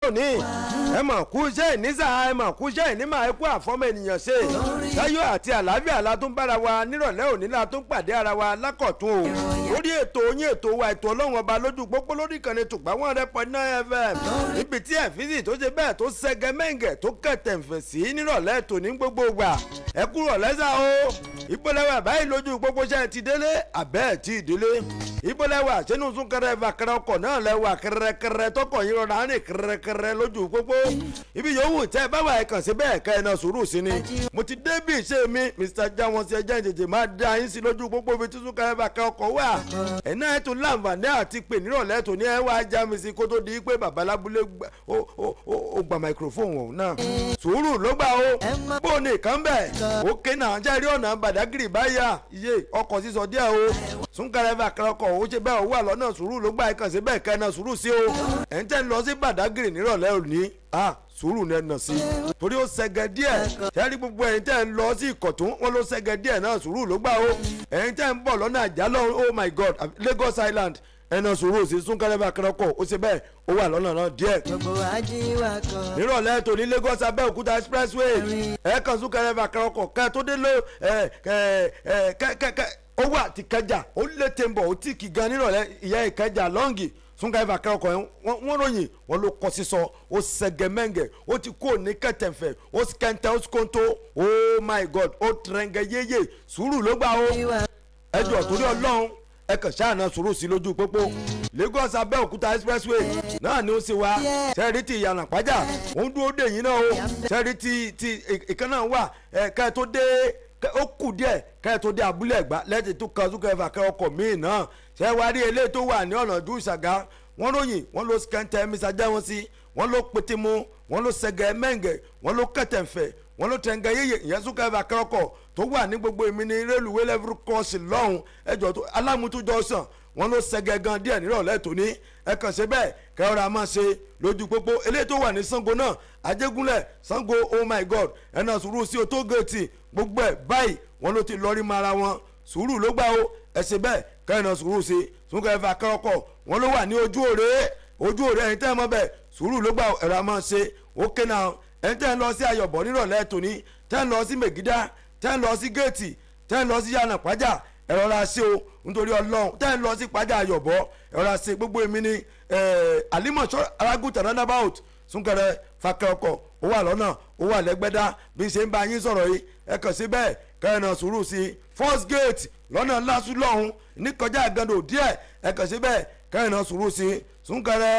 òní ẹ mọ̀ kú iṣẹ́ ìnísà ẹ mọ̀ kú iṣẹ́ ìnímà ẹ kú àfọ́mọ ènìyàn ṣe láyọ̀ àti àlàáfíà la tún bára wa nírọ̀lẹ́ òní la tún pàdé ara wa lákọ̀tún o lórí ètò yín ètò wa ètò ọlọ́run ọba lójú pópó lórí ìkànnì Tùgbà 100.9 FM níbi tí ẹ̀fíìsì tó ṣe bẹ́ẹ̀ tó ṣẹ́gẹ́ mẹ́ǹgẹ̀ tó kẹ̀tẹ̀ ǹfẹ̀ sí nírọ̀lẹ́ ètò ní gbogbo gbà ẹ kúrò lẹ́sà o ìpolẹ́wà báyìí lójú pópó ṣe ti délé àbẹ́ẹ̀ tí ì délé ìpolẹ́wà sínú súnkẹrẹ fàkẹrẹ ọkọ̀ náà lẹ́wà kẹrẹkẹrẹ tọkọ̀ yín rọra rìn kẹrẹkẹrẹ lójú pópó ibi yòówù tẹ́ báwa ẹ̀ kàn sí bẹ́ẹ̀ ká ẹ̀ náà sùúrù sí ni mo ti débì ṣe mi Mr. Jawon sí ẹjẹ́ ìjèjì máa dá yín sí lójú pópó ibi tí súnkẹrẹ fàkẹrẹ ọkọ̀ wà ẹ̀ náà ẹ̀ tún láǹfààní àti pè nírọ̀lẹ́ tó ní ẹ̀ wá já mi sí kó tó di pé bàbá lábúlé ó gba microphone òun náà sùúrù ló gbà ó bó ní ìkàn bẹ̀ ó ké náà jẹ́rí ọ̀nà Badagry báyà iye ọkọ̀ sísọ díẹ̀ o súnkẹrẹ fàkẹrẹ ọkọ̀ ó ṣe bẹ́ẹ̀ ó wà lọ́nà sùúrù ló gbà ẹ̀ kàn sí bẹ́ẹ̀ ká ẹ̀ náà sùúrù sí o ẹ̀ ń tẹ́ lọ sí Badagry nírọ̀lẹ́ òní sùúrù ní ẹnà sí torí ó ṣẹgẹ díẹ̀ ṣẹ́rí gbogbo ẹ̀yin tẹ́ ń lọ sí Ìkọ̀tún wọn ló ṣẹgẹ díẹ̀ náà sùúrù ló gbà ó ẹ̀yin tẹ́ ń bọ̀ lọ́nà Àjálọ̀ oh my God Lagos Island ẹnà sùúrù sí súnkẹrẹ fàkẹrẹ ọkọ̀ ó ṣe bẹ́ẹ̀ ó wà lọ́nà náà díẹ̀. nírọ̀lẹ́ tó ní Lagos Abẹ́òkúta expressway ẹ̀ kan súnkẹrẹ fàkẹrẹ ọkọ̀ kẹ́ tó dé lé ó wà tí Ìkẹjà ó lé tèmbọ̀ ó tì kì gan nírọ̀lẹ́ ìyá Ìkẹjà lọ́ngì súnkẹrẹ fàkẹrẹ ọkọ̀ yẹn wọ́n ròyìn wọn ló kọ sísọ ó sẹgẹmẹ́ngẹ̀ ó ti kó ní kẹtẹ̀fẹ̀ ó kẹntẹ́ ó kóńtó oh my God ó tẹ̀rẹ̀ngẹ̀ yéye sùúrù ló gbà ó ẹjọ́ torí Ọlọ́run ẹ kàn ṣáàna sùúrù sí lójú pópó Lagos Abẹ́òkúta expressway náà ni ó ṣe wá sẹ́ẹ̀rí ti ìyànà pàjá òun dúró dè yín náà o sẹ́ẹ̀rí ti ìkan náà wà kẹ́ ẹ tó dé ó kù díẹ̀ kẹ́ ẹ tó dé abúlé Ẹ̀gbá lẹ́tì tó kan súnkẹrẹ fàkẹrẹ ọkọ̀ míì náà ṣẹ́ wá rí eléyìí tó wà ní ọ̀nà ìlú Ìṣàgá wọ́n ròyìn wọ́n ló kẹ́ńtẹ́ Mr. Jawon sí wọ́n ló pétémù wọ́n ló sẹ́gẹ̀ mẹ́ǹgẹ̀ wọ́n ló kẹ̀tẹ̀fẹ̀ wọ́n ló tẹ̀ǹgẹ̀ yéye ìyẹn súnkẹrẹ fàkẹrẹ ọkọ̀ tó wà ní gbogbo ìmí ní rélùwé level cross lọ́hùn ẹjọ́ tó alámùtújọ́ sàn wọ́n ló sẹ́gẹ̀ gan díẹ̀ nírọ̀lẹ́ tòní ẹ kàn ṣe bẹ́ẹ̀ kẹ́rọ̀ra máa ṣe lójú pópó eléyìí tó wà ní Ṣàngó náà Ajégúnlẹ̀ Ṣàngó oh my God ẹ̀nà sùúrù sí otó gẹ̀ẹ́tì gbogbo ẹ̀ báyìí wọ́n ló ti lọ́rí mara wọn sùúrù ló gbà ó ẹ ṣe bẹ́ẹ̀ kẹ́rọ̀nà sùúrù sí súnkẹrẹ fàkẹrẹ ọkọ̀ wọ́n ló wà ní ojú òré ẹ̀yin tẹ́ ẹ mọ́ bẹ́ẹ̀ sùúrù ló gbà ẹ̀rọ máa ṣe ókè náà ẹ̀yin tẹ́ ẹ lọ sí Ayọ̀bọ̀ nírọ̀lẹ́ tòní tẹ́ ẹ lọ sí Mègídá tẹ́ ẹ lọ sí géètì tẹ́ ẹ lọ sí Yànà Pàjá ẹ̀rọ ra ṣe o nítorí Ọlọ́run tẹ́ ẹ lọ sí Pàjá Ayọ̀bọ̀ ẹ̀rọ ra ṣe gbogbo èmi ní Àlímọ̀ṣọ́ Arágùntàn roundabout súnkẹrẹ fàkẹrẹ ọkọ̀ ó wà lọ́nà ó wà lẹ́gbẹ́dá bí ṣe ń bá yín sọ̀rọ̀ yìí ẹ kàn sí bẹ́ẹ̀ kẹ́hìnà sùúrù sí first gate lọ́nà lásù lọ́hùn níkọjá àgàndò díẹ̀ ẹ kàn sí bẹ́ẹ̀ kẹ́hìnà sùúrù sí súnkẹrẹ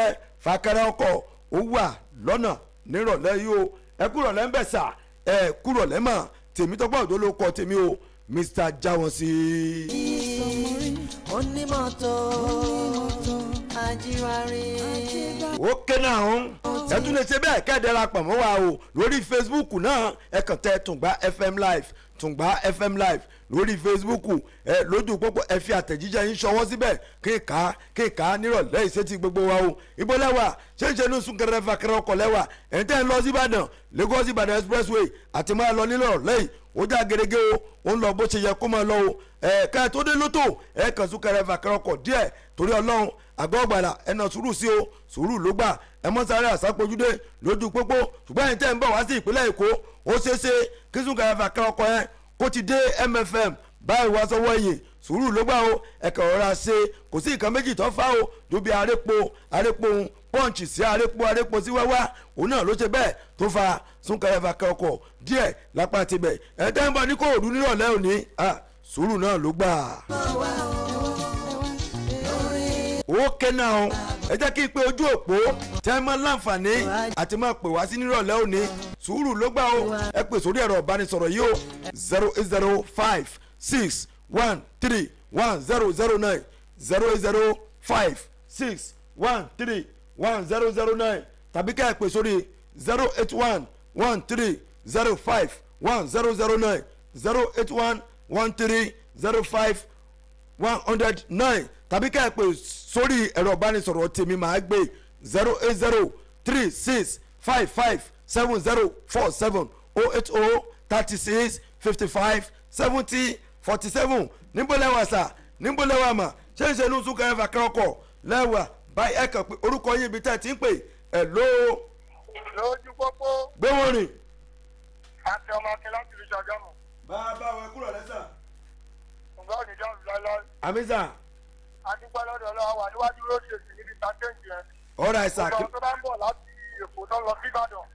fàkẹrẹ ọkọ̀ ó wà lọ́nà nírọ̀lẹ́ yìí o ẹ kúrò lẹ́ńbẹ̀sà ẹ kúrò lẹ́mọ̀ Tèmítọ́pẹ́ Òjó ló kọ tèmi o Mr. Jawon sí. onímọ̀tò ajíwárí. ó ké náà ẹ tún lè ṣe bẹ́ẹ̀ kẹ́ẹ̀dẹ́ra pọ̀ mọ́ wa o lórí Facebook náà ẹ kàn tẹ Tùngbà FM Live Tùngbà FM Live lórí Facebook ẹ lójú pópó ẹ fi àtẹ̀jíṣẹ́ yín ṣọwọ́ síbẹ̀ kéèká nírọ̀lẹ́ ìṣètì gbogbo wa o ibo lẹ́wà ṣéṣe ní súnkẹrẹ fàkẹrẹ ọkọ̀ lẹ́wà ẹ̀ ń tẹ́ ń lọ sí Ìbàdàn Lagos Ìbàdàn expressway àti máa lọ nílò lẹ́yìn ó já gerege o ó ń lọ bó ṣe yẹ kó máa lọ o ká tó dé lótò ẹ kàn súnkẹrẹ fàkẹrẹ ọkọ̀ díẹ̀ torí Ọlọ́run àgọ́ ọ̀gbàlà ẹ̀nà sùúrù sí o sùúrù ló gbà ẹ mọ́ sáré àsápojúdé lójú pópó ṣùgbọ́n ẹ̀yin tẹ́ ń bọ̀ wá sí ìpínlẹ̀ Èkó ó ṣeéṣe kí súnkẹrẹ fàkẹrẹ ọkọ̀ yẹn kó ti dé MFM báyìí wá sọ́wọ́ ẹ̀yìn sùúrù ló gbà o ẹ̀kẹ́ ọ̀rá ṣe kò sí nǹkan méjì tó fà o ju bí arépo pọ́ǹchì sí arépo sí wáwá òun náà ló ṣe bẹ́ẹ̀ tó fa súnkẹrẹ fàkẹrẹ ọkọ̀ díẹ̀ lápá tibẹ̀ ẹ̀ẹ́dẹ́ ń bọ̀ ní Kòròdú nírọ̀lẹ́ òní sùúrù náà ló gbà. ókè náà ẹ jẹ́ kí n pe ojú òpó tẹ́ ẹ máa láǹfààní àti máa pè wá sí nírọ̀lẹ́ òní sùúrù ló gbà ó ẹ pè sórí ẹ̀rọ ìbánisọ̀rọ̀ yìí ó 08056131009 08056131009 tàbí ká ẹ pè sórí 08113051009 08113051009 tàbí ká ẹ pè sórí ẹ̀rọ ìbánisọ̀rọ̀ tèmi máa gbé 08036557047 08036557047 níbo lẹ́wà sà níbo lẹ́wà mà ṣé ń ṣe inú súnkẹrẹ fàkẹrẹ ọkọ̀ lẹ́wà báyìí ẹ kàn pé orúkọ yín ibi tẹ́ ẹ ti ń pè ẹ̀ lóò lójú pópó. gbé wọn rìn. àti ọmọ akin láti lè ṣàgámù. bàbá wọn kúrò lẹ́sà. ǹgbọ́n ò ní dáhùn láíláí. àmísà. adúgbò lọ́dọ̀ ọlọ́wà wà níwájú lórí èsì níbi ìtàkéǹjì yẹn. ọ̀rọ̀ àìsàn. ọ̀dọ́ tó bá ń bọ̀ láti èkó tó lọ sí ìbàdàn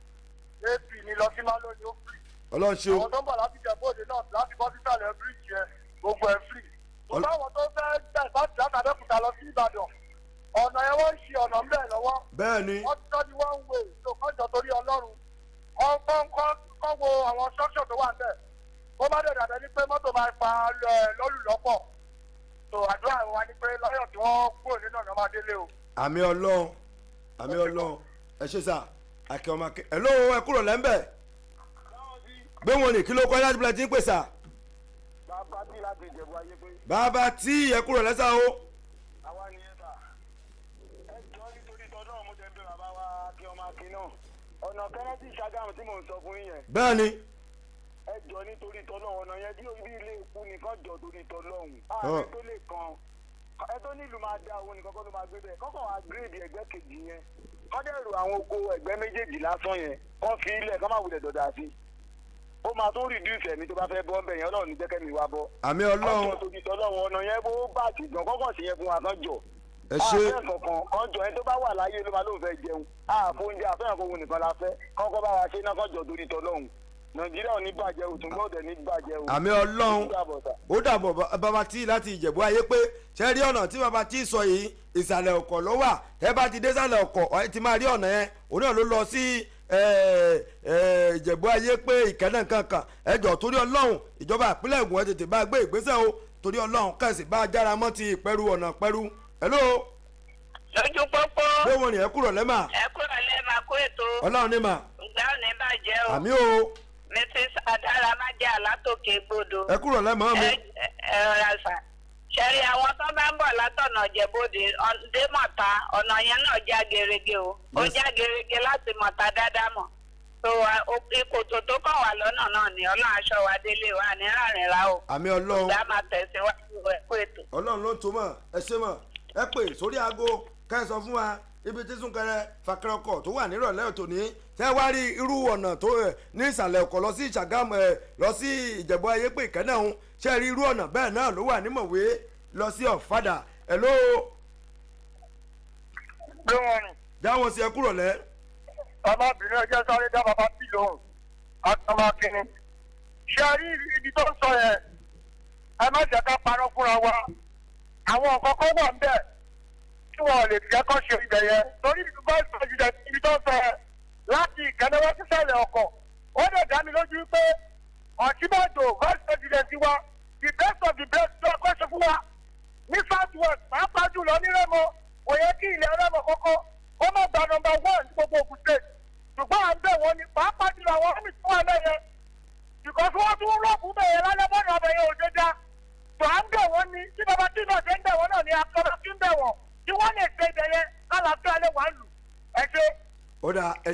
ap ni lọ sí malo ni ó free. ọlọ́run ṣe o. àwọn tó ń bọ̀ láti jẹ̀bóde náà láti bọ́ sísàlẹ̀ bíríìjì yẹn gbogbo ẹ̀ free. ṣùgbọ́n àwọn tó fẹ́ gbẹ̀ láti látàbẹ́kúta lọ sí ìbàdàn ọ̀nà yẹn wọ́n ń ṣe ọ̀nà ń bẹ̀ lọ́wọ́. bẹ́ẹ̀ ni. wọ́n ti tọ́ di one way tó kọ́jọ torí ọlọ́run kọ́ wo àwọn structure tó wà ń bẹ̀ ó má dẹ̀ dàbẹ́ ní pé mọ́tò máa fa lọ́lù lọ́pọ̀ tó àdúrà wa ni pé lọ́yọ̀ tí wọ́n kúrò nínú ọ̀nà máa délé o. àmì ọlọ́run àmì ọlọ́run ẹ ṣe sà àkẹ́ ọmọ akẹ́ ẹ̀ lóò ẹ kúrò lẹ́ńbẹ̀ gbé wọn rìn kí ló kọ́ láti bilẹ̀ tí ń pè sà. bàbá tí láti ìjẹ̀bú ayé pé. bàbá tí ẹ kúrò lẹ́sà o. àwa nìyẹn sà ẹ jọ nítorí tọ́dọ̀ mo tẹ̀ ń bẹ bàbá wa kí ọmọ akin náà ọ̀nà kẹ́rẹ́tì ṣàgámù tí mò ń sọ fún yín. bẹ́ẹ̀ ni. ẹ jọ nítorí tọ́lọ́hún ọ̀nà yẹn bí ilé epo nìkan jọ torí tọ́lọ́hún. ààrẹ tó lè kan ẹ tó nílùú máa dá owó nìkan kọ́ ló máa gbé bẹ́ẹ̀ kọ́kọ́ wá gírèdì ẹgbẹ́ kejì yẹn kọ́ dẹ̀rù àwọn oko ẹgbẹ́ méjèèjì lásán yẹn kọ́ fi ilẹ̀ kọ́ máa wulẹ̀ dọ̀dà sí. ó máa tó rìdíùsì ẹ̀mí tó bá fẹ́ bọ́ bẹ̀ yẹn ọlọ́run ní jẹ́kẹ́mi wá bọ́. àmì ọlọ́run ọjọ́ torí tọ́lọ́hún ọ̀nà yẹn bó bá ti gbọ̀n kọ́kọ́ sí yẹn fún wa kan jọ. ẹ ṣe. àfẹ́ kankan ọjọ́ yẹn tó bá wà láyé ló máa lóun fẹ́ jẹun àfóúnjẹ àfẹ́yàn kó nìkan la fẹ́ kọ́kọ́ bá wa ṣe náà kọ́jọ́ torí tọ́lọ́hún nàìjíríà ò ní bàjẹ́ o tùmọ̀ òdẹ ní bàjẹ́ o. àmì ọlọ́run ó dàbọ̀ bàbá tí láti ìjẹ̀bú ayé pé ṣe rí ọ̀nà tí bàbá tí sọ yìí ìsàlẹ̀ ọkọ̀ ló wà ẹ bá ti dé sàlẹ̀ ọkọ̀ ẹ ti máa rí ọ̀nà yẹn òun náà ló lọ sí ìjẹ̀bú ayé pé ìkẹ́nà kankan ẹjọ́ torí ọlọ́run ìjọba ìpínlẹ̀ Ògùn ẹ tètè bá gbé ìgbésẹ̀ o torí ọlọ́run kẹ̀sì bá jára mọ́ ti ìpẹ́rù ọ̀nà pẹ́rù hello. lójú pópó. gbé wọn ni ẹ kúrò lẹ́mà. ẹ kúrò lẹ́mà kó ètò. ọlọ́run ní mà. ìgbà ò ní bàjẹ́ o. àmì o. mrs adara má jẹ́ àlátòkè gbòdo. ẹ kúrò lẹ́mà mi. ẹ rọra sà. ṣẹ̀rí àwọn tó bá ń bọ̀ látọ̀nà Ìjẹ̀bú-Òde dé Mọ̀ta ọ̀nà yẹn náà já gerege o. ó já gerege láti Mọ̀ta dáadáa mọ̀. so ìkòtò tó kàn wá lọ́nà náà ni ọlọ́run aṣọ wa délé wa ní rárìn ra o. àmì ọlọ́run. ìgbà máa tẹ̀síwájú ẹ̀kú ètò. ọlọ́run ló ń tó mọ̀ ẹ ṣe mọ̀ ẹ pè sórí aago ká ẹ sọ fún wa ibi tí súnkẹrẹ fàkẹrẹ ọkọ̀ tó wà nírọ̀lẹ́ òtòní tẹ́ wá rí irú ọ̀nà tó ní ìsàlẹ̀ ọkọ̀ lọ sí Ṣàgámù lọ sí Ìjẹ̀bú ayé pé ìkẹ́nà ọ̀hún ṣe rí irú ọ̀nà bẹ́ẹ̀ náà ló wà ní Mọ̀wé lọ sí Ọ̀fadà ẹ̀ ló. gbé wọn rìn. jáwọn sí ẹ kúrò lẹ. ọmọbìnrin ẹjẹ sáré dá bàbá sí lóhùn àtọmọ akínní ṣe rí ibi tó ń sọ yẹn ẹ má jẹ́ ká parọ́ fúnra wa àwọn nǹkan kan wà ń bẹ̀ tí wọn lè jẹ́ kó ṣe ibẹ̀ yẹn torí vice president ibi tó ń sọ yẹn láti ìkànnìwá sísàlẹ̀ ọkọ̀ ó lè dá mi lójú pé Ọ̀ṣínbàjò vice president wa the best of the best tó ọkọ̀ ṣe fún wa ní south west pàápàá jùlọ ní Rẹ́mọ kò yẹ kí ilẹ̀ Rẹ́mọ kọ́kọ́ ó má gba nọ́mbà 1 ní gbogbo Ògùn state ṣùgbọ́n à ń bẹ̀ wọ́n ní pàápàá jùlọ àwọn ọmọ ìfún àlẹ́ yẹn because wọ́n tún rọ́ọ̀bù bẹ̀yẹ lálẹ́ bọ́ọ̀nù ọbẹ̀ yẹn ò jẹjá tó à ń bẹ̀ wọ́n ní tí bàbá tí náà ṣe ń bẹ̀ wọ́n náà ní akọ́nà tí ń bẹ̀ wọ́n tí wọ́n lè ṣe ibẹ̀ yẹn kálàáfíà lè wà lù ẹ ṣe. ó dà ẹ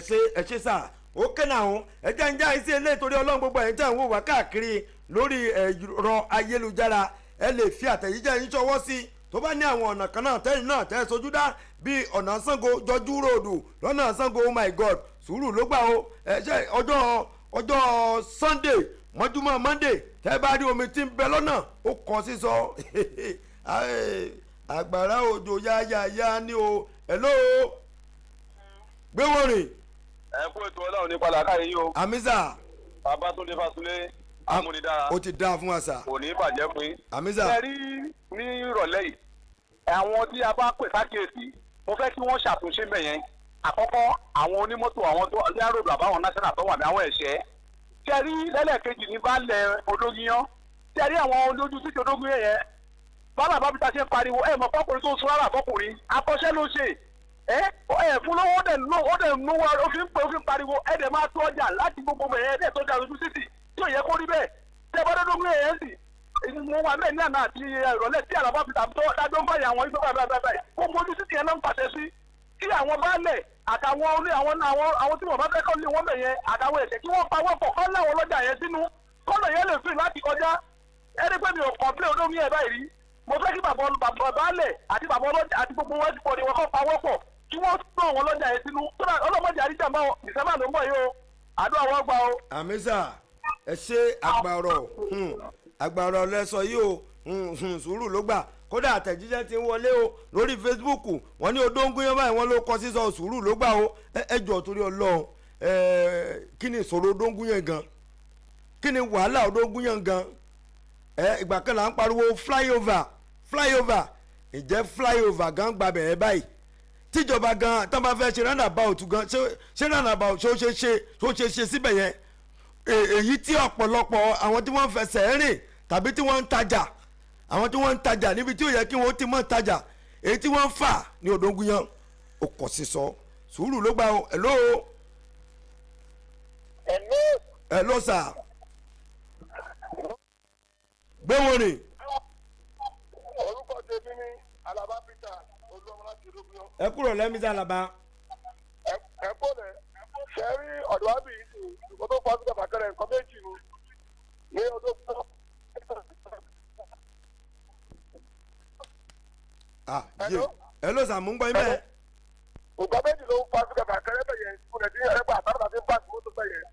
ṣe sà ó kẹ́nà ọ̀hún ẹ jẹ́ ń já iṣẹ́ ilé ìtòrí ọlọ́run gbogbo ẹ̀yìn tẹ̀ ń wò wá káàkiri lórí ẹ̀rọ ayélujára ẹ lè fi àtẹ̀jíjẹ́ yín ṣọwọ́ sí i tó bá ní àwọn ọ̀nà kan náà tẹ́yìn náà tẹ́ sojú dá bíi ọ̀nà Ṣàngó jọjú ròdù lọ́nà Ṣàngó oh my god sùúrù ló gbà ó ṣe ọjọ́ Sunday mọ́júmọ́ Monday tẹ́ bá rí omi tí ń bẹ lọ́nà ó kàn sísọ àgbàrá òjò yáyáyá ní o hello gbé wọ́n rìn. ẹ kú ètò ọlọ́run nípa làákàyè yìí o. àmísà. bàbá tó dé Fásulé amúnidára. ó ti dáa fún wa sà. kò ní bàjẹ́ pé. àmísà. ẹ rí ní ìrọ̀lẹ́ yìí àwọn tí a bá pè sákèésí mo fẹ́ kí wọ́n ṣàtúnṣe mẹ́ yẹn àkọ́kọ́ àwọn onímọ́tò àwọn tó lẹ́rọ̀dù àbáwọn national tó wà ní àwọn ẹ̀ṣẹ́ tí ẹ rí lẹ́lẹ́kejì ní baálẹ̀ olóyún tí ẹ rí àwọn olójú títí ológun yẹn bábà bábí ta ṣe ń pariwo ẹ mọ̀ fọkùnrin tó sún rárá fọkùnrin akọ́ṣẹ́ ló ṣe fún lọ́wọ́ ó dẹ̀ nú wa ó fi ń pariwo ẹ dẹ̀ máa tó ọjà láti gbogbo bẹ̀rẹ̀ ẹ dẹ̀ tó jà lójú títì tí ò yẹ kó rí bẹ́ẹ̀ tí ẹ bá dọ́dọ́ gbé yẹn sì mo wà mẹ́ẹ̀ ní àná àti ìrọ̀lẹ́ tí àlàbà fi tàbí dájọ́ ń báyìí àwọn ìgbẹ́ báyìí gbogbo ojú títì yẹn náà ń pàṣẹ sí kí àwọn baálẹ̀ àtàwọn olé àwọn tí wọ́n bá fẹ́ kọ́ lé wọ́n bẹ̀ yẹn àtàwọn ẹ̀ṣẹ̀ kí wọ́n pa wọ́n pọ̀ kọ́ láwọn ọlọ́jà yẹn sínú kọ́nà yẹn lè fi láti kọjá ẹni pé mi ò kọ̀ọ̀pẹ́ olómi ẹ̀ báyìí rí mo fẹ́ kí bàbá baálẹ̀ àti bàbá ọlọ́jà àti gbogbo wọn ti pọ̀ ní wọn kọ́ pa wọ́n pọ̀ kí wọ́n tún àwọn ọlọ́jà yẹn sínú ọlọ́mọdé àríjàmbá ìsẹ́mà ló ń bọ̀ yìí o àdúrà wọn gbà o. àmísà ẹ ṣe àgbàrọ̀ lẹ́sọ yìí o sùúrù ló gbà kódà àtẹ̀jíṣẹ́ ti ń wọlé o lórí Facebook wọ́n ní odóńgúnyán báyìí wọ́n ló kọ sísọ sùúrù ló gbà o ẹ jọ̀ọ́ torí Ọlọ́run kí ni ìṣòro odóńgúnyán gan kí ni wàhálà odóńgúnyán gan ìgbà kan là ń pariwo flyover ìjẹ́ flyover gan gbàbẹ̀ ẹ báyìí tíjọba gan tán bá fẹ́ ṣe roundabout gan ṣé roundabout ṣó ṣe ṣe síbẹ̀ yẹn èyí tí ọ̀pọ̀lọpọ̀ àwọn tí wọ́n fẹsẹ̀ rìn tàbí tí wọ́n ń tajà àwọn tí wọ́n ń tajà níbi tí ó yẹ kí wọ́n ti mọ̀ tajà èyí tí wọ́n ń fà ní odóńgúnyán ó kọ̀ sí sọ sùúrù ló gbà ó hello sà gbé wọn rìn. orúkọ tèmi ní Alaba Peter olúwọmọ láti ológun. ẹ kúrò lẹ́mísà Alaba. ẹ kó lẹ ṣe rí ọ̀dọ̀ àbí ìṣòro tó fa síta bàkẹ́rẹ́ nǹkan méjì ní ọdún tó. hello sà mú ń gbọ́ yín bẹ́ẹ̀. nǹkan méjì ló ń fa síta bàkẹ́rẹ́ bẹ̀ yẹn kúrẹ̀ ní ẹgbẹ́ àtàwọn àti báàgì mọ́tò bẹ̀ yẹn.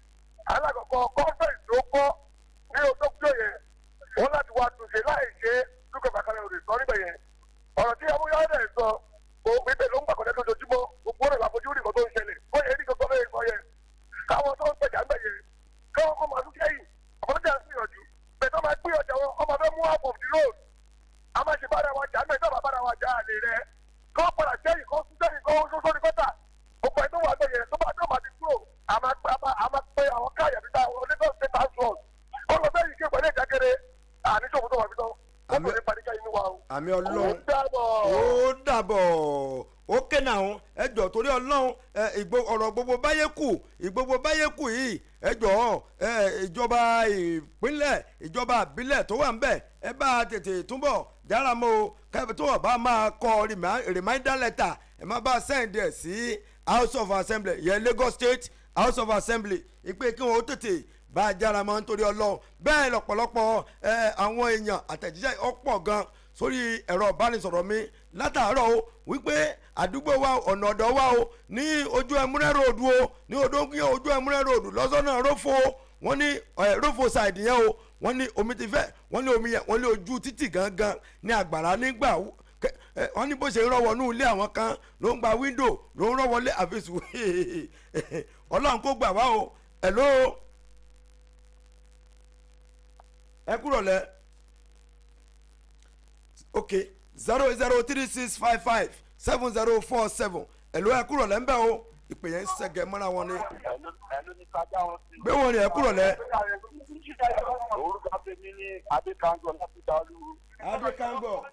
alákọ̀ọ́kọ́ gọ́ọ̀mẹ̀ntì ló kọ́ ní ọdún tó yẹn wọ́n láti wá túnṣe láì ṣe dúkọ̀ bàkẹ́rẹ́ òde sọ níbẹ̀ yẹn. ọ̀rọ̀ tí amúyá rẹ̀ sọ ibẹ̀ ló ń gbàgbọ́dẹ́ lójoojúmọ́ gbogbo rẹ̀ láfojú rí nǹkan tó ń ṣẹlẹ̀ ó yẹ ní gbogbo bẹ́ẹ̀ sọ yẹn káwọn tó ń tẹ̀jà ń bẹ̀ yẹn káwọn kọ́ máa dúkẹ́ yìí ọ̀pọ̀lọpọ̀ ń gbìyànjú bẹ́ẹ̀ tó máa gbé ọjà wọn ọmọ fẹ́ mú half of the road a máa ṣe bára wa jà mẹ́ẹ̀ tó bá bára wa jà àlè rẹ̀ kọ́ padà sẹ́yìn kọ́ sẹ́yìn kọ́ sóso ní kọ́tà gbogbo ẹ̀ tó wà bẹ̀ yẹn tó bá tó máa ti kúrò a máa pe àwọn káyà níta onígbà state house road kọ́ lọ sẹ́yìn kí ìpàdé ìjákèrè àníṣòfò tó wà fi tán àmì Ọlọ́run ó dàbọ̀ ó kéna àwọn ẹjọ́ torí Ọlọ́run ọ̀rọ̀ gbogbo báyé kù yìí ẹjọ́ ìjọba ìpínlẹ̀ ìjọba àbílẹ̀ tó wà ń bẹ̀ ẹ bá tètè túbọ̀ jára mọ́ o kẹ́bí tó wà bá máa kọ reminder letter ẹ má bá send ẹ̀ sí House of Assembly yẹn Lagos State House of Assembly ìpè kí wọ́n ó tètè bá a jára mọ́ nítorí Ọlọ́run bẹ́ẹ̀ lọ́pọ̀lọpọ̀ àwọn èèyàn àtẹ̀jíṣẹ́ ọ̀pọ̀ gan sórí ẹ̀rọ ìbánisọ̀rọ̀ mi látàárọ̀ o wípé àdúgbò wa ọ̀nà ọ̀dọ̀ wa o ní ojú ẹmúrẹ́ ròdù o ní odóńgúnyán ojú ẹmúrẹ́ ròdù lọ́sọ̀nà rófo wọ́n ní rófo ṣáìdì yẹn o wọ́n ní omi ti fẹ́ wọ́n ní omi yẹn wọ́n ní ojú títì gangan ní àgbàrá nígbà wọ́n ní bó ṣe ń rọ́ wọnú ilé àwọn kan ló ń gba wíńdò ló ń rọ́ wọlé àfisù Ọlọ́run kó gbà wá o hello ẹ kúrò lẹ ok 08036557047 ẹ̀lú ẹ kúrò lẹ ń bẹ̀ o ìpè yẹn ń sẹ́gẹ̀ mọ́ra wọn ni gbé wọn ni ẹ kúrò lẹ. orúkọ tèmi ní Adékango láti Dàlú. Adékango.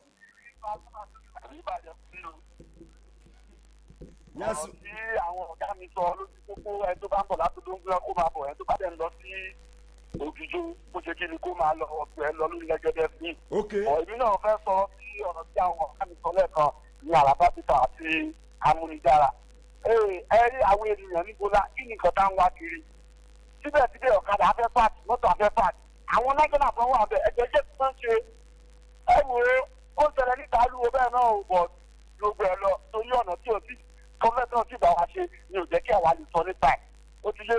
yẹ́sù. tí àwọn ọ̀gá mi sọ lójú pópó ẹni tó bá ń bọ̀ láti Odóńgúnyán kó máa bọ̀ ẹni tó bá dẹ̀ ń lọ sí Òjújú bó ṣe kí ni kó máa lọ ọ̀gbẹ́ lọ lórí gẹ́gẹ́ bí. èmi náà fẹ́ sọ sí ọ̀rọ̀ tí àwọn ọ̀gá mi sọ lẹ́ẹ̀kan ní Alaba Peter àti amúnidára. ẹ rí àwọn ènìyàn níbo la kí ni nǹkan tá ń wá kiri. síbẹ̀síbẹ̀ ọ̀kadà afẹ́ pààtì mọ́tò afẹ́ pààtì àwọn nágẹ́nà kan wà bẹ́ẹ̀ ẹ̀jẹ̀ jẹ́ tí wọ́n ṣe. ẹ wò ó ṣẹlẹ̀ níta lúwo bẹ́ẹ̀ náà ò bọ̀ gbogbo ẹ̀ lọ torí ọ̀nà tí ò sí gọ́ọ̀mẹ́ntì náà ti bá wa ṣe ni ò jẹ́ kí àwa lè sọ nípa ẹ̀ ó ti yé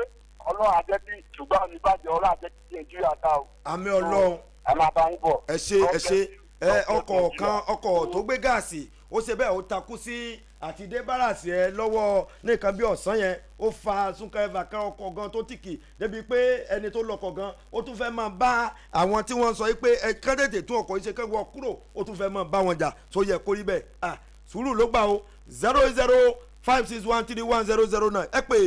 Ọlọ́run àjẹ́ bí ṣùgbọ́n oníbàjẹ́ Ọlọ́run àjẹ́ bí Nàìjíríà dá o. àmì Ọlọ́run ẹ máa bá yín bọ̀. ẹ ṣe ọkọ̀ tó gbé gáàsì ó ṣe bẹ́ẹ̀ ó takú sí àti dé báràsì ẹ lọ́wọ́ nìkan bí ọ̀sán yẹn ó fa súnkẹrẹ fàkẹrẹ ọkọ̀ gan tó tìkì débi pé ẹni tó lọkọ̀ gan ó tún fẹ́ máa bá àwọn tí wọ́n sọ pé ẹ kẹ́tẹ̀tẹ̀ tún ọkọ̀ yìí ṣe kẹ́wọ́ kúrò ó tún fẹ́ máa bá wọn jà tó yẹ kó rí bẹ́ẹ̀ sùúrù ló gbà o 08056131009 ẹ pè é.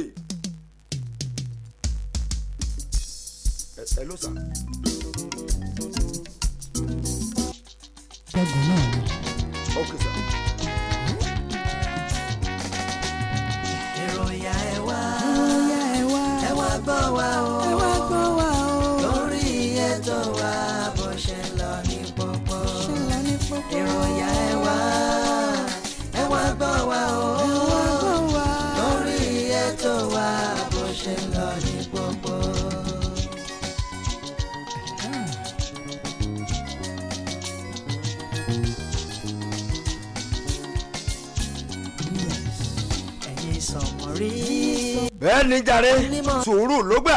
Hello sir. ṣẹ́gun náà ni. Okay sir. ìròyìn ẹ wá gbọ́ wa o lórí ètò wa bó ṣe lọ ní pópó ìròyìn ẹ wá gbọ́ wa o lórí ètò wa bó ṣe lọ ní pópó. bẹ́ẹ̀ ni jàre sùúrù ló gbà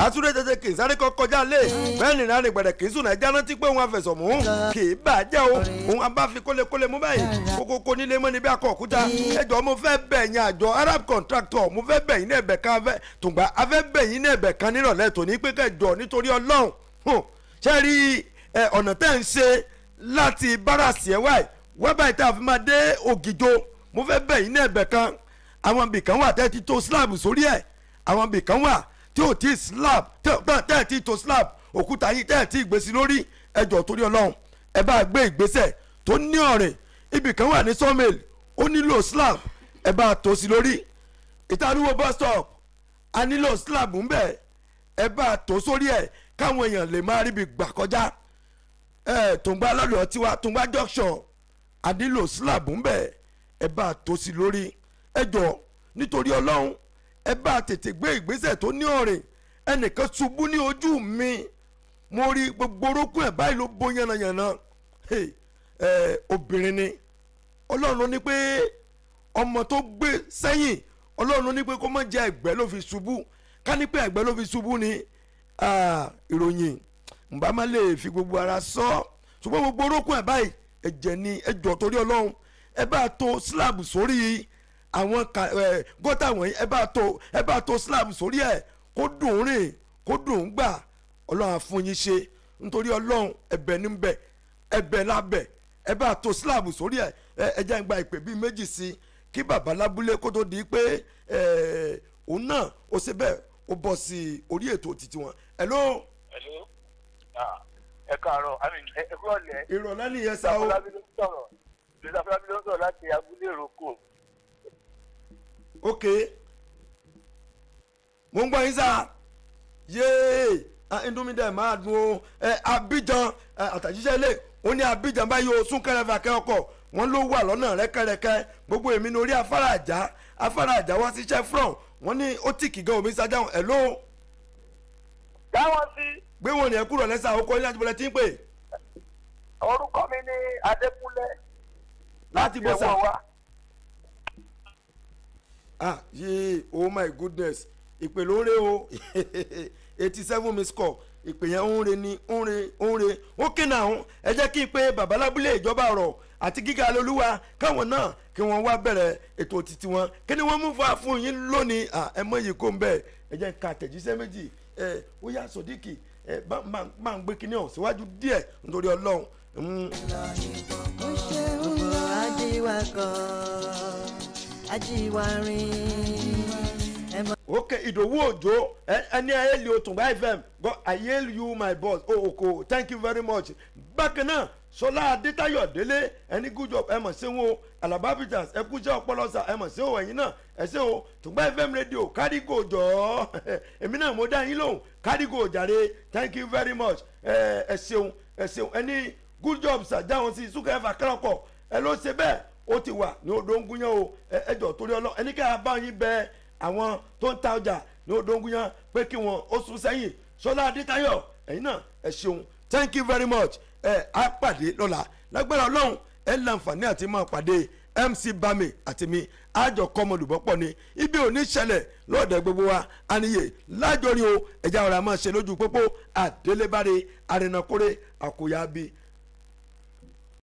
àtúndé tètè kì í sáré kọjá lé bẹ́ẹ̀ ni ìrìn gbẹ̀dẹ̀ kì í sùn ẹja rántí pé òun àfẹsọ̀ mú kì í bàjẹ́ o òun abáfi kólekóle mú báyìí kókókó nílé mọ́ níbi akọ òkúta ẹjọ́ mo fẹ́ bẹ̀ yín àjọ Arab contractor mo fẹ́ bẹ̀ yín ní ẹ̀bẹ̀ kan tùgbà afẹ́ bẹ̀ yín ní ẹ̀bẹ̀ kan nírọ̀lẹ́ tòní pé kẹjọ nítorí Ọlọ́run ṣe rí ọ̀nà tẹ́ ń ṣe láti báràsì ẹ̀ wá báyìí tá a fi máa dé Ògìjò mo fẹ́ bẹ̀ yín ní ẹ̀bẹ̀ kan àwọn bìkan wà tẹ́ ti tó slab sórí ẹ̀ àwọn bìkan wà tí ò tí slab tẹ́ ti tó slab òkúta yìí tẹ́ ti gbèsè lórí ẹjọ́ torí Ọlọ́run ẹ bá gbé ìgbésẹ̀ tó ní ọ̀rìn ibìkan wà ní sawmill ó nílò slab ẹ bá tó sí lórí ìtàníwò bus stop a nílò slab ń bẹ̀ ẹ bá tó sórí ẹ̀ káwọn èèyàn lè máa ríbi gbà kọjá Tùngbà lọ́dọ̀ tiwa Tùngbà junction a nílò slab ń bẹ̀ ẹ bá tó sí lórí ẹjọ́ nítorí Ọlọ́run ẹ bá tètè gbé ìgbésẹ̀ tó ní ọ̀rìn ẹnìkan ṣubú ní ojú mi mo rí gbogbo orókùn ẹ̀ báyìí ló bó yànnàyànnà obìnrin ni Ọlọ́run ló ní pé ọmọ tó gbé sẹ́yìn Ọlọ́run ló ní pé kó má jẹ́ ẹ̀gbẹ́ ló fi ṣubú ká ní pé ẹ̀gbẹ́ ló fi ṣubú ni ìròyìn nbà má lè fi gbogbo ara sọ ṣùgbọ́n gbogbo orókùn ẹ̀ báyìí ẹ̀jẹ̀ ni ẹjọ́ torí Ọlọ́run ẹ bá tó slab sórí àwọn gọ́tà wọ̀nyí ẹ bá tó slab sórí ẹ̀ kó dùn rìn kó dùn gbà Ọlọ́run á fún yín ṣe nítorí Ọlọ́run ẹ̀bẹ̀ ní bẹ̀ ẹ̀bẹ̀ lábẹ̀ ẹ bá tó slab sórí ẹ̀ ẹ jẹ́ ń gba ìpè bíi méjì sí kí bàbá lábúlé kó tó di pé òun náà ó ṣe bẹ́ẹ̀ ó bọ́ sí orí ètò títí wọn. hello. ẹ káàárọ̀ ẹ kúrò lẹ́. ìrọ̀lẹ́ nìyẹn sá o. Afọlábí ló ń sọ̀rọ̀ láti abúlé ìrókò. ok mo ń gbọ́ yín sá yéé indomide máa dùn o Abidjan àtàjíṣẹ́ ilé ó ní Abidjan báyìí o súnkẹrẹ fàkẹ́ ọkọ̀ wọn ló wà lọ́nà rẹ́kẹ́rẹ́kẹ́ gbogbo èmi ní orí afárá àjà wá sí chevron wọn ní ó tì kí gan omi sájà wọn ẹ̀ ló. dáwọn sí. gbé wọn ní ẹ kúrò lẹ́sà ó kọ́ ilé àjùbọ̀lẹ̀ tí ń pè. orúkọ mi ní Adékúnlé. láti bọ́ sá. yé oh my goodness ìpè ló ń re o 87 miss call ìpè yẹn ń re ni ń re ó kéna ọ̀hún ẹ jẹ́ kí n pé babalábúlé ìjọba ọ̀rọ̀ àti gíga lolúwa káwọn náà kí wọ́n wá bẹ̀rẹ̀ ètò títí wọn kí ni wọ́n mú fún yín lónìí ẹ mọ yìí kó ń bẹ̀ ẹ jẹ́ ká àtẹ̀jíṣẹ́ méjì ó yá Sodiq máa ń gbé kinní ọ̀hún síwájú díẹ̀ nítorí Ọlọ́run. Okay, Ìdòwú Òjó ẹni ayélu Òtùngbà FM God I hail you my boss oko thank you very much. Bákan náà Ṣọlá Adétayọ̀ Délé ẹni good job ẹ mọ̀ sí wọn o Alaba Peters ẹ kú iṣẹ́ ọpọlọsà ẹ mọ̀ sí o ẹ̀yin náà ẹ ṣé o Òtùngbà FM radio kárígò jọ̀ọ́ èmi náà mo dá yín lóhùn kárígò jàre thank you very much ẹ ṣeun ẹni good job sàjáwọn sí súnkẹ́ ẹ̀fà kẹ́rọ̀kọ̀ ẹ ló ṣe bẹ́ẹ̀ ó ti wà ní odò ń gúnyán o ẹjọ́ torí Ọlọ́run ẹni ká bá yín bẹ́ẹ̀ àwọn tó ń ta ọjà ní odòǹgúnyán pé kí wọn ó sún sẹ́yìn Ṣọlá Adétayọ̀ ẹ̀yin náà ẹ ṣeun thank you very much á pàdé lọ́la lágbára Ọlọ́run ẹ láǹfààní àti máa pàdé MC Bami àti mi àjọ kọ́mọlùbọ́pọ̀ ni ibi ò ní ṣẹlẹ̀ lọ́ọ̀dẹ̀ gbogbo wa àníyè lájọrin o ẹ̀já ọ̀rọ̀ àmọ́ ṣe lójú pópó àdélébáre àrìnàkórè àkóyábí